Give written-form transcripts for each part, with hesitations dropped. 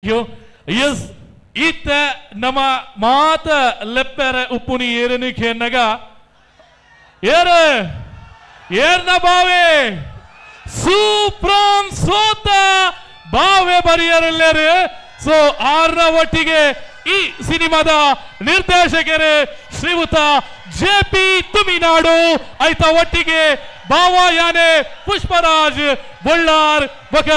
Yes, ita nama mata leppere uppuni erenu kennaga erna bave supram sota bave bariyarellere so arna ಒಟ್ಟಿಗೆ ಈ ಸಿನಿಮಾದ ನಿರ್ದೇಶಕರು ಶ್ರೀಯುತ JP Thuminadu ಐತ ಒಟ್ಟಿಗೆ ಬಾವಾಯಾನೆ ಪುಷ್ಪರಾಜ್ ಬಳ್ಳಾರ್ ಬಕ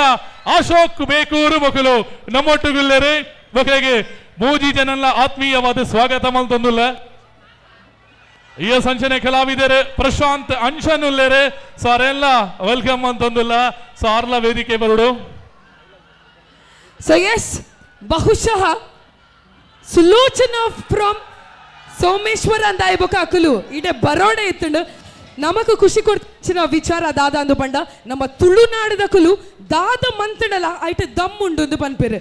ಅಶೋಕ್ ಬೇಕೂರು ಮಕ್ಕಳು ನಮ್ಮೊಟ್ಟಿಗಿಲ್ಲರೆ ಬಕೆಗೆ ಮೂಜಿ ಜನಲ್ಲ ಆತ್ಮೀಯವಾದ ಸ್ವಾಗತ ಮಲ್ತೊಂದುಲ್ಲ ಈ ಸಂಚನೆ ಕಲಾವಿದರು ಪ್ರಶಾಂತ್ ಅಂಶನ್ ಉಲ್ಲೇರೆ ಸೊ ಅವರೆಲ್ಲ ವೆಲ್ಕಮ್ ಅಂತಂದಿಲ್ಲ ಸೊ ಆರ್ಲ ವೇದಿಕೆ ಬರುಡು ಸೊ ಎಸ್ ಬಹುಶಃ ಸುಲೋಚನಾ ಫ್ರಮ್ ಸೋಮೇಶ್ವರ ಅಂತ ಅಕ್ಕಲು ಇಡೆ ಬರೋಡೆ ಇತ್ತು ನಮಗೂ ಖುಷಿ ಕೊಡ್ತಿನ ವಿಚಾರ ದಾದ ಅಂದು ಬಂಡ ನಮ್ಮ ತುಳುನಾಡದಕ್ಕಲು ದಾದ ಮಂತಡಲ ಐಟ ದಮ್ ಉಂಡು ಪನ್ಪೇರು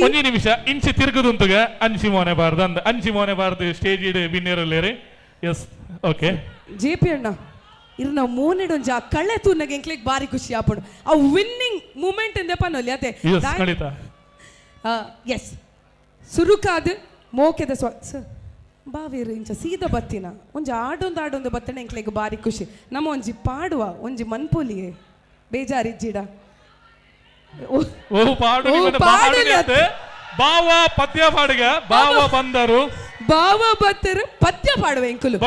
ಒಂಜಿ ನಿಮಿಷ ಇಂಚಿ ತಿರುಗುದುಂತುಗ ಅಂಚಿ ಮೋನೆ ಬಾರ್ದು ಅಂದ ಅಂಚಿ ಮೋನೆ ಬಾರ್ದು ಸ್ಟೇಜ್ ಇಡೆ ವಿನ್ನೇರಲ್ಲೇರಿ ಎಸ್ ಓಕೆ ಜೆಪಿ ಅಣ್ಣ ಇರ್ ನಾವು ಮೋನೆಡೊಂಜ ಕಳ್ಳೆ ತೂರ್ನಾಗ ಎಂಕ್ಲೆಗ್ ಬಾರಿ ಖುಷಿ ಆಪಡು ಆ ವಿನ್ನಿಂಗ್ ಮೂಮೆಂಟ್ ಎಂದೆ ಪನ್ನೊಲ್ಲಿ ಅತೆ ಖಂಡಿತ ಎಸ್ ಸುರುಕಾದ ಮೋಕೆದ ಬಾವೇರು ಇಂಚ ಸೀದ ಬತ್ತಿನ ಒಂಜಿ ಆಡೊಂದು ಬತ್ತಣ ಎಂಕ್ಲೆಗ್ ಬಾರಿ ಖುಷಿ ನಮ್ಮ ಒಂಜಿ ಪಾಡುವ ಒಂಜಿ ಮನ್ಪೋಲಿಯೇ ಬೇಜಾರಿಜ್ಜಿಡ ಬಾವ ಪದ್ಯ ಪಾಡುಗ ಬಾವ ಬಂದರು ಬಾವ ಬತ್ತರು ಪದ್ಯ ಪಾಡುವ ಎಂಕುಲು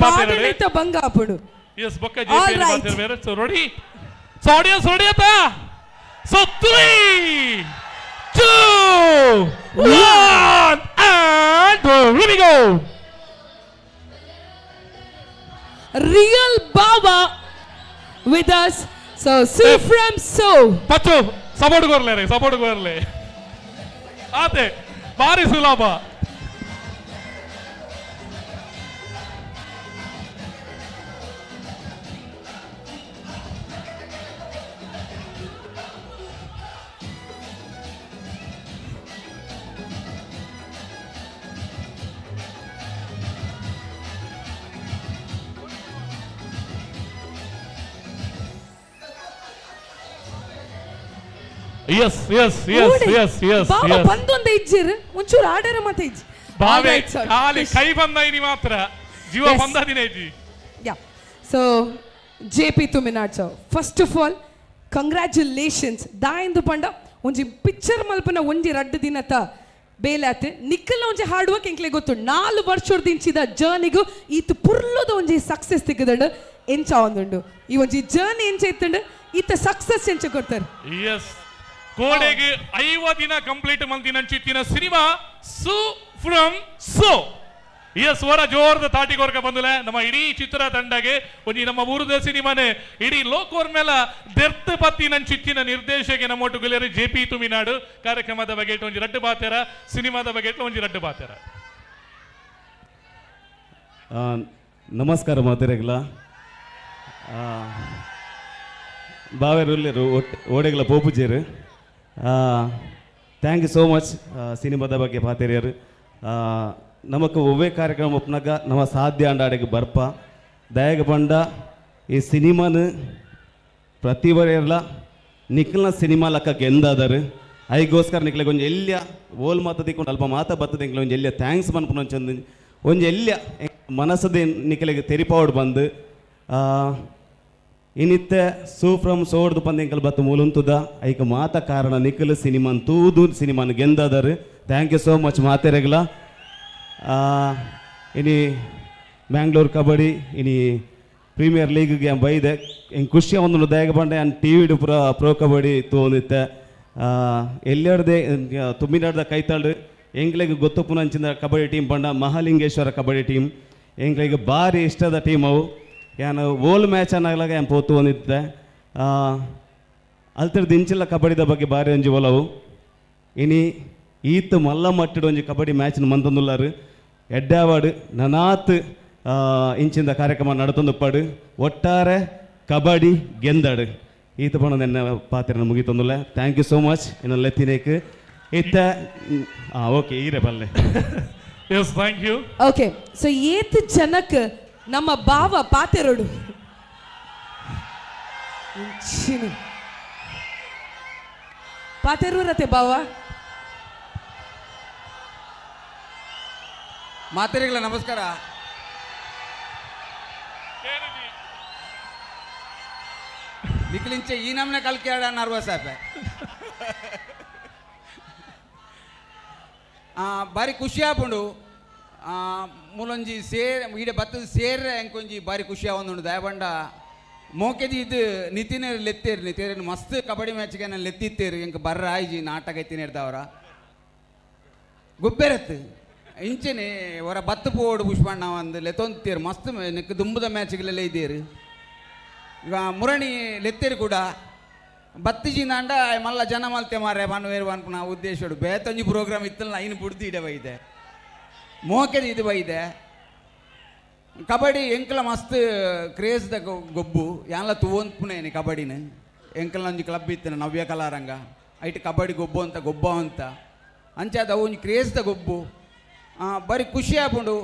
ಪಾಡಲಿತ ಬಂಗ ಆಪುಡು ಎಸ್ ಬೊಕ್ಕ ಜೆಪಿ ಬಾತಿರ ಬೇರೆ so ready so audience ready ಆತಾ so 3 2 1 and here we go real Baba with us so Sue from So pachu support korle ate bari sulaba yes ಬಾಬಾ ಬಂದೊಂದು ಇಜ್ಜಿರ್ ಒಂಚೂರು ಆಡರ ಮತ್ತೆ ಇಜ್ಜಿ ಬಾವೆ ಖಾಲಿ ಕೈ ಬಂದೈನಿ ಮಾತ್ರ ಜೀವ ಬಂದದಿನ ಇಜ್ಜಿ ಯಾ so JP Tuminad sir first of all congratulations ದಾಯಂದು ಪಂಡ ಒಂಜಿ ಪಿಕ್ಚರ್ ಮಲ್ಪನ ಒಂಜಿ ರಡ್ಡು ದಿನತ ಬೇಲಾತೆ ನಿಕ್ಕಲ ಒಂಜಿ ಹಾರ್ಡ್ ವರ್ಕ್ ಎಂಕ್ಲೆ ಗೊತ್ತು 4 ವರ್ಷದ ಇಂಚಿದ ಜರ್ನಿಗೂ ಈತ ಪುರ್ಲದ ಒಂಜಿ ಸಕ್ಸಸ್ ತೆಗೆದಂಡು ಎಂಚ ಒಂದುಂಡು ಈ ಒಂಜಿ ಜರ್ನಿ ಎಂಚ ಇತ್ತಂಡು ಈತ ಸಕ್ಸಸ್ ಎಂಚ ಕೊಡ್ತಾರೆ ಎಸ್ ಕೋಡೆಗೆ 50 ದಿನ ಕಂಪ್ಲೀಟ್ ಮಂತಿನ ಚಿತ್ತಿನ ಸಿನಿಮಾ ಸು ಫ್ರಮ್ ಸೋ ಎಸ್ ವರ ಜೋರದ ತಾಟಿಗೋರ್ಗ ಬಂದಲೆ ನಮ್ಮ ಇಡೀ ಚಿತ್ರ ತಂಡಗೆ ಒಂಜಿ ನಮ್ಮ ಊರದ ಸಿನಿಮಾನೆ ಇಡೀ ಲೋಕೋರ್ ಮೇಲ ದೆರ್ತ್ ಪತ್ತಿನ ಚಿತ್ತಿನ ನಿರ್ದೇಶಕ ನಮ್ಮೊಟ್ಟು ಗುಲೇರಿ ಜೆಪಿ ತುಮಿನಾಡು ಕಾರ್ಯಕ್ರಮದ ಬಗ್ಗೆ ಒಂಜಿ ರಡ್ಡು ಬಾತೆರ ಸಿನಿಮಾದ ಬಗ್ಗೆ ಒಂಜಿ ರಡ್ಡು ಬಾತೆರ ನಮಸ್ಕಾರ ಮಾತೆರೆಗ್ಲ ಬಾವೆರುಲ್ಲೆರು ಓಡೆಗ್ಲ ಪೋಪುಜೇರು ಥ್ಯಾಂಕ್ ಯು ಸೋ ಮಚ್ ಸಿನಿಮಾದ ಬಗ್ಗೆ ಪಾತೆರಿಯರು ನಮಕ್ ಒವ್ವೇ ಕಾರ್ಯಕ್ರಮ ಒಪ್ಪನಾಗ ನಮ್ಮ ಸಾಧ್ಯ ಅಂಡಾಡೆಗೆ ಬರ್ಪ ದಯಗ ಬಂಡ ಈ ಸಿನಿಮಾನ ಪ್ರತಿ ಬರೆಯಲ್ಲ ನಿಖಲ್ನ ಸಿನಿಮಾ ಲಕ್ಕಕ್ಕೆ ಎಂದಾದರು ಐಗೋಸ್ಕರ ನಿಖಲಿಗೆ ಒಂಜಿ ಎಲ್ಯ ಓಲ್ ಮಾತದಿಕ್ಕೊಂಡು ಅಲ್ಪ ಮಾತ ಬರ್ತದೆ ಎಂಕ್ಲೆ ಒಂಜಿ ಎಲ್ಯ ಥ್ಯಾಂಕ್ಸ್ ಮನ್ಪುನೊಂಚಂದು ಒಂಜಿ ಎಲ್ಯ ಮನಸ್ಸದೆ ನಿಖಲಿಗೆ ತೆರಿಪಾವಡು ಬಂದು ಇನ್ನಿತ್ತೆ ಸೂಫ್ರಮ್ ಸೋಡ್ದು ಪಂದ ಎಂಕಲ್ ಬತ್ತು ಮೂಲುಂತುದ ಐಕ ಮಾತ ಕಾರಣ ನಿಖಲ್ ಸಿನಿಮಾನ್ ತೂದು cinnamon ಗೆಂದಾದರು thank you so much ಮಾತೆರೆಗ್ಲ ಇನಿ ಬ್ಯಾಂಗ್ಳೂರ್ ಕಬಡ್ಡಿ ಇನಿ ಪ್ರೀಮಿಯರ್ ಲೀಗ್ಗೆ ಬೈದೆ ಹೆಂಗೆ ಖುಷಿ ಒಂದು ದಯಗ ಬಂಡೆ and T V pro kabaddi ತೋಂದಿತ್ತೆ ಎಲ್ಲೆಡ್ದೆ ತುಮ್ಮಿನಾಡ್ದ ಕೈತಾಳು ಎಂಗ್ಲಿಗೆ ಗೊತ್ತಪ್ಪು ಅಂಚಿನ ಕಬಡ್ಡಿ ಟೀಮ್ ಬಂಡ ಮಹಾಲಿಂಗೇಶ್ವರ ಕಬಡ್ಡಿ ಟೀಮ್ ಎಂಗ್ಲಿಗೆ ಭಾರಿ ಇಷ್ಟದ ಟೀಮ್ ಅವು ಏನು ಓಲ್ ಮ್ಯಾಚ್ ಅನ್ನಲಾಗ ಏನು ಪೋತು ಒಂದಿದ್ದೆ ಅಲ್ತಿರ ದಿಂಚಿಲ್ಲ ಕಬಡ್ಡಿದ ಬಗ್ಗೆ ಭಾರಿ ಒಂಜಿ ಒಲವು ಇನಿ ಈತ್ ಮಲ್ಲ ಮಟ್ಟಿಡು ಒಂಜಿ ಕಬಡ್ಡಿ ಮ್ಯಾಚ್ನ ಮಂತೊಂದುಲ್ಲಾರು ಎಡ್ಡಾವಾಡು ನನಾತ್ ಇಂಚಿಂದ ಕಾರ್ಯಕ್ರಮ ನಡತೊಂದುಪ್ಪಾಡು ಒಟ್ಟಾರೆ ಕಬಡ್ಡಿ ಗೆಂದಾಡು ಈತ ಪಣ ನನ್ನ ಪಾತ್ರ ಮುಗಿತೊಂದುಲ್ಲ ಥ್ಯಾಂಕ್ ಯು ಸೋ ಮಚ್ ಇನ್ನು ಲೆತ್ತಿನೇಕ್ ಇತ್ತ ಓಕೆ ಈರೆ ಬಲ್ಲೆ yes thank you okay so ಏತ್ ಜನಕ್ಕೆ ನಮ್ಮ ಬಾವ ಪಾತೆರೋಡು ಪಾತೆರೂರತೆ ಬಾವ ಮಾತೆರೆಗಳ ನಮಸ್ಕಾರ. ನಿಖಿಲಿಂಚೆ ಈ ನಮ್ನೆ ಕಲ್ಕೆ ಆಡ ನರ್ವಸ್ ಆಪೆ. ಬಾರಿ ಖುಷಿ ಆಪುಂಡು. ಮೂಲೊಂಜಿ ಸೇರ್ ಈಡೆ ಬತ್ತದ ಸೇರ್ರೆ ಎಂಕೊಂಜಿ ಬಾರಿ ಖುಷಿ ಆವೊಂದುಂಡು ದಯಬಂಡ ಮೋಕೆದಿ ಇದು ನಿತಿನೇರು ಲೆತ್ತೇರು ನಿತಿನೇರು ಮಸ್ತ್ ಕಬಡ್ಡಿ ಮ್ಯಾಚ್ಗೆ ನಾನು ಲೆತ್ತಿತ್ತೇರು ಎಂಕ ಬರ್ರ ಆಯ್ಜಿ ನಾಟಕ ಎತ್ತಿನೇರ್ದವರ ಗೊಬ್ಬೆರತ್ತು ಇಂಚೆನೆ ಅವರ ಬತ್ತು ಪೋಡು ಪುಷ್ಪಣ್ಣ ಒಂದು ಲೆತ್ತೊಂತೀರು ಮಸ್ತ್ ನೆಕ್ ದುಂಬುದ ಮ್ಯಾಚ್ಗಳೆಲ್ಲ ಇದ್ದೀರು. ಈಗ ಮುರಣಿ ಲೆತ್ತೇರು ಕೂಡ ಬತ್ತಿಜಿಂದಾಂಡ ಮಲ್ಲ ಜನ ಮಲ್ತೆ ಮಾರ್ರೆ ಬನ್ವೇರು ಅನ್ಪುನ ಉದ್ದೇಶಡು ಬೇತೊಂಜಿ ಪ್ರೋಗ್ರಾಮ್ ಇತ್ತಲ್ಲ ಇನ್ನು ಬುಡ್ದು ಇಡೆ ಬೈದೆ ಮೋಕೆದು ಇದು ಬೈದೆ. ಕಬಡ್ಡಿ ಎಂಕಲ ಮಸ್ತ್ ಕ್ರೇಜ್ದ ಗೊಬ್ಬು ಯಾನ್ಲ ತೂವೊಂದ್ಪುನೇನೆ ಕಬಡ್ಡಿನ ಎಂಕಲ ಒಂಜಿ ಕ್ಲಬ್ ಇತ್ತನ ನವ್ಯ ಕಲಾರಂಗ ಐಟ್ ಕಬಡ್ಡಿ ಗೊಬ್ಬು ಅಂತ ಗೊಬ್ಬ ಅಂತ ಅಂಚಾದ ಅವು ಒಂಜಿ ಕ್ರೇಜ್ದ ಗೊಬ್ಬು ಬರೀ ಖುಷಿ ಆಪುಂಡು.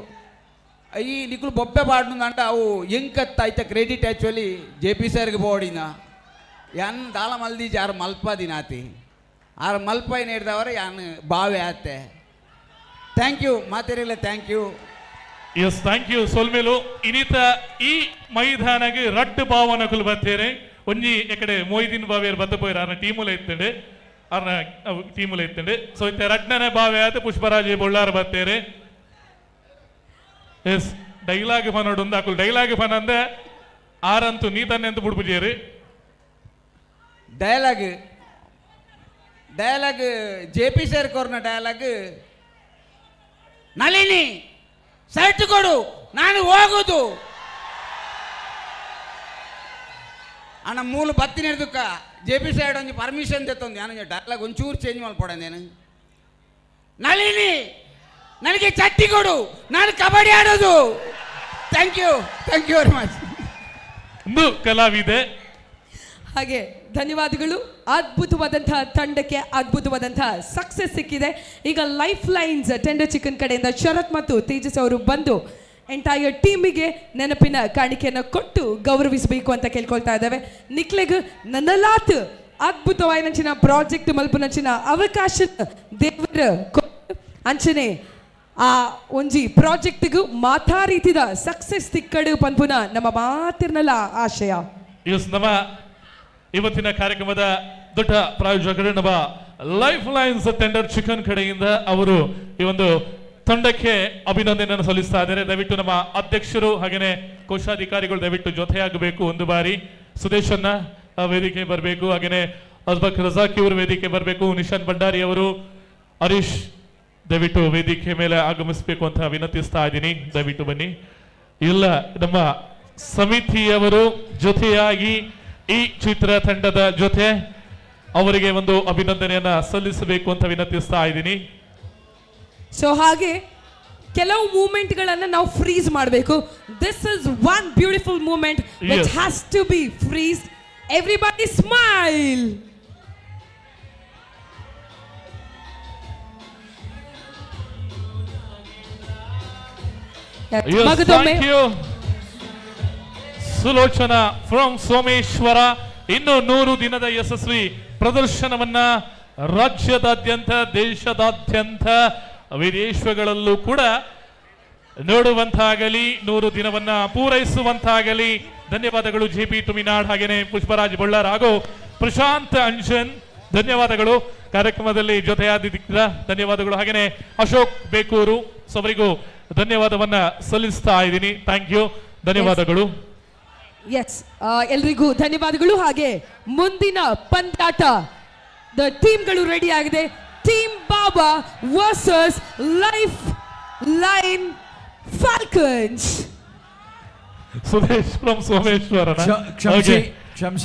ಈ ನಿಕ್ಕಲು ಬೊಬ್ಬೆ ಪಾಡ್ನು ಅಂಟ ಅವು ಎಂಕತ್ತ ಆಯ್ತ ಕ್ರೆಡಿಟ್ ಆ್ಯಕ್ಚುಲಿ JP ಸರ್ಗೆ ಬೋಡಿನ ಯಾನ್ ದಾಳ ಮಲ್ದೀಜಿ ಯಾರು ಮಲ್ಪದಿನ ಆತಿ ಆರು ಮಲ್ಪಾಯಿ ನೀಡ್ದವರ ಯಾನ್ ಬಾವೆ ಆತೆ. ಥ್ಯಾಂಕ್ ಯು ಮಾತೇರಿಲ್ಲ thank you. Yes thank you ಸೋಲ್ಮೇಲು ಇನಿತ ಈ ಮೈದಾನಗೆ ರಡ್ಡು ಭಾವನಕುಲು ಬತ್ತೇರೆ ಒಂಜಿ ಎಕಡೆ ಮೊಯ್ದೀನ್ ಬಾವಿಯರ್ ಬತ್ತ ಪೋಯ್ರ ಆರ್ನ ಟೀಮುಲ ಇತ್ತಂಡೆ ಆರ್ನ ಟೀಮುಲ ಇತ್ತಂಡೆ ಸೊ ಇತ್ತೆ ರಡ್ಡನೆ ಬಾವೆ ಆತ ಪುಷ್ಪರಾಜ್ ಬೊಳ್ಳಾರ್ ಬತ್ತೇರೆ. ಎಸ್ ಡೈಲಾಗ್ ಪನೋಡು ಒಂದು ಅಕುಲು ಡೈಲಾಗ್ ಪನ ಅಂದೆ ಆರಂತು ನೀ ತನ್ನೆ ಅಂತ ಬುಡ್ಪುಜೇರಿ ಡಯಲಾಗ್ JP ಸರ್ ಕೋರ್ನ ಡಯಲಾಗ್ ನಳಿನಿ ಶರ್ಟ್ ಕೊಡು ನಾನು ಹೋಗುದು ಅಣ್ಣ ಮೂಲು ಬತ್ತಿನ ಹಿಡ್ದುಕ್ಕ JP ಸೈಡ್ ಒಂಜಿ ಪರ್ಮಿಷನ್ ತೆತ್ತೊಂದು ನಾನು ಡಯಲಾಗ್ ಒಂಚೂರು ಚೇಂಜ್ ಮಾಡ್ಕೊಡೇನು. ನಳಿನಿ ನನಗೆ ಚಟ್ಟಿ ಕೊಡು ನಾನು ಕಬಡ್ಡಿ ಆಡೋದು. Thank you very much. ಒಂದು ಕಲಾವಿದೆ ಹಾಗೆ ಧನ್ಯವಾದಗಳು. ಅದ್ಭುತವಾದಂತಹ ತಂಡಕ್ಕೆ ಅದ್ಭುತವಾದಂತಹ ಸಕ್ಸಸ್ ಸಿಕ್ಕಿದೆ. ಈಗ ಲೈಫ್ ಲೈನ್ಸ್ ಟೆಂಡರ್ ಚಿಕನ್ ಕಡೆಯಿಂದ ಶರತ್ ಮತ್ತು ತೇಜಸ್ ಅವರು ಬಂದು ಎಂಟೈರ್ ಟೀಮಿಗೆ ನೆನಪಿನ ಕಾಣಿಕೆಯನ್ನು ಕೊಟ್ಟು ಗೌರವಿಸಬೇಕು ಅಂತ ಕೇಳ್ಕೊಳ್ತಾ ಇದ್ದಾವೆ. ನಿಕ್ಲೆಗ್ ನನ್ನಲಾತ್ ಅದ್ಭುತವಾದ ಪ್ರಾಜೆಕ್ಟ್ ಮಲ್ಪನಚಿನ ಅವಕಾಶ ದೇವರ ಅಂಚನೆ ಆ ಒಂಜಿ ಪ್ರಾಜೆಕ್ಟ್ಗೂ ಮಾತಾ ರೀತಿದ ಸಕ್ಸಸ್ ತಿಕ್ಕಡು ಪನ್ಪುನ ನಮ್ಮ ಮಾತಿರ್ನಲ್ಲ ಆಶಯ. ನಮ್ಮ ಇವತ್ತಿನ ಕಾರ್ಯಕ್ರಮದ ದೊಡ್ಡ ಪ್ರಾಯೋಜಕರು ನಮ್ಮ ಲೈಫ್ ಲೈನ್ಸ್ ಟೆಂಡರ್ ಚಿಕನ್ ಕಡೆಯಿಂದ ಅವರು ಈ ಒಂದು ತಂಡಕ್ಕೆ ಅಭಿನಂದನೆಯನ್ನು ಸಲ್ಲಿಸ್ತಾ ಇದ್ದಾರೆ. ದಯವಿಟ್ಟು ನಮ್ಮ ಅಧ್ಯಕ್ಷರು ಹಾಗೇನೆ ಕೋಶಾಧಿಕಾರಿಗಳು ದಯವಿಟ್ಟು ಜೊತೆಯಾಗಬೇಕು. ಒಂದು ಬಾರಿ ಸುದೇಶನ್ನ ವೇದಿಕೆ ಬರಬೇಕು, ಹಾಗೇನೆ ಅಜ್ಬಕ್ ರಜಾಕಿ ಅವರು ವೇದಿಕೆ ಬರಬೇಕು, ನಿಶಾನ್ ಭಂಡಾರಿ ಅವರು, ಹರೀಶ್ ದಯವಿಟ್ಟು ವೇದಿಕೆ ಮೇಲೆ ಆಗಮಿಸಬೇಕು ಅಂತ ವಿನಂತಿಸ್ತಾ ಇದ್ದೀನಿ. ದಯವಿಟ್ಟು ಬನ್ನಿ. ಇಲ್ಲ ನಮ್ಮ ಸಮಿತಿಯವರು ಜೊತೆಯಾಗಿ ಈ ಚಿತ್ರ ತಂಡದ ಜೊತೆ ಅವರಿಗೆ ಒಂದು ಅಭಿನಂದನೆಯನ್ನ ಸಲ್ಲಿಸಬೇಕು ಅಂತ ವಿನಂತಿಸ್ತಾ ಇದ್ದೀನಿ. ಸೊ ಹಾಗೆ ಕೆಲವು ಮೂಮೆಂಟ್ ಗಳನ್ನ ನಾವು ಫ್ರೀಸ್ ಮಾಡಬೇಕು. This is one beautiful moment which has to be freeze. Everybody smile. Thank you. Sulochana from Someshwara. ಇನ್ನು 100 ದಿನದ ಯಶಸ್ವಿ ಪ್ರದರ್ಶನವನ್ನ ರಾಜ್ಯದಾದ್ಯಂತ ದೇಶದಾದ್ಯಂತ ವಿದೇಶಗಳಲ್ಲೂ ಕೂಡ ನೋಡುವಂತಾಗಲಿ, 100 ದಿನವನ್ನ ಪೂರೈಸುವಂತಾಗಲಿ. ಧನ್ಯವಾದಗಳು JP ತುಮಿನಾಡ್, ಹಾಗೇನೆ ಪುಷ್ಪರಾಜ್ ಬೊಳ್ಳಾರ್ ಹಾಗೂ ಪ್ರಶಾಂತ್ ಅಂಜನ್. ಧನ್ಯವಾದಗಳು ಕಾರ್ಯಕ್ರಮದಲ್ಲಿ ಜೊತೆಯಾದಿದ್ದ ಧನ್ಯವಾದಗಳು. ಹಾಗೇನೆ ಅಶೋಕ್ ಬೇಕೂರು ಅವರಿಗೂ ಧನ್ಯವಾದವನ್ನ ಸಲ್ಲಿಸ್ತಾ ಇದ್ದೀನಿ. ಥ್ಯಾಂಕ್ ಯು, ಧನ್ಯವಾದಗಳು. ಎಸ್, ಎಲ್ರಿಗೂ ಧನ್ಯವಾದಗಳು. ಹಾಗೆ ಮುಂದಿನ ಪಂದ್ಯಾಟ ಟೀಮ್ಗಳು ರೆಡಿ ಆಗಿದೆ. Team Baba versus lifeline falcons. Suresh from Someshwara.